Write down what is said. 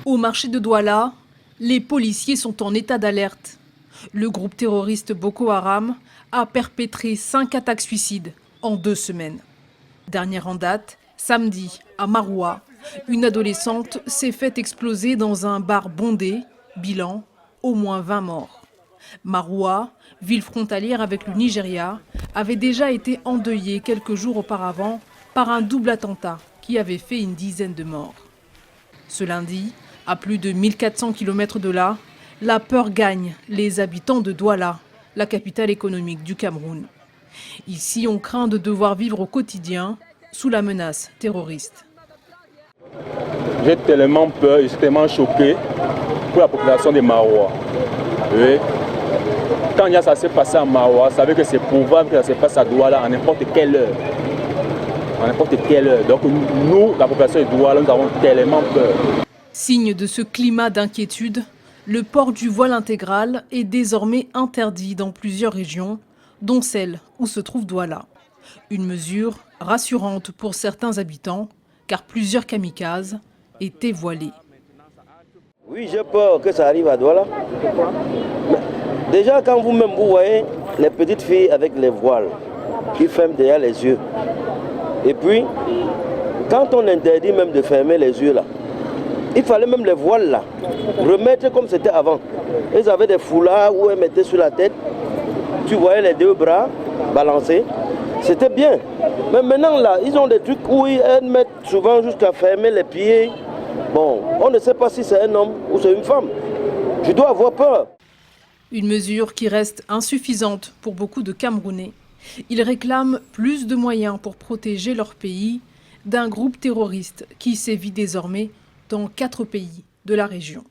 Au marché de Douala, les policiers sont en état d'alerte. Le groupe terroriste Boko Haram a perpétré 5 attaques suicides en 2 semaines. Dernière en date, samedi, à Maroua, une adolescente s'est fait exploser dans un bar bondé. Bilan, au moins 20 morts. Maroua, ville frontalière avec le Nigeria, avait déjà été endeuillée quelques jours auparavant par un double attentat qui avait fait une dizaine de morts. Ce lundi, à plus de 1400 km de là, la peur gagne les habitants de Douala, la capitale économique du Cameroun. Ici, on craint de devoir vivre au quotidien sous la menace terroriste. J'ai tellement peur, je suis tellement choqué pour la population de Maroua. Oui. Quand ça s'est passé à Maroua, ça veut que c'est probable que ça se passe à Douala à n'importe quelle heure. À n'importe quelle heure. Donc nous, la population de Douala, nous avons tellement peur. Signe de ce climat d'inquiétude, le port du voile intégral est désormais interdit dans plusieurs régions, dont celle où se trouve Douala. Une mesure rassurante pour certains habitants, car plusieurs kamikazes étaient voilés. Oui, j'ai peur que ça arrive à Douala. Déjà, quand vous-même vous voyez les petites filles avec les voiles qui ferment derrière les yeux. Et puis, quand on interdit même de fermer les yeux là, il fallait même les voiles là remettre comme c'était avant. Ils avaient des foulards où ils mettaient sur la tête. Tu voyais les 2 bras balancés. C'était bien. Mais maintenant là, ils ont des trucs où ils mettent souvent jusqu'à fermer les pieds. Bon, on ne sait pas si c'est un homme ou c'est une femme. Je dois avoir peur. Une mesure qui reste insuffisante pour beaucoup de Camerounais. Ils réclament plus de moyens pour protéger leur pays d'un groupe terroriste qui sévit désormais dans 4 pays de la région.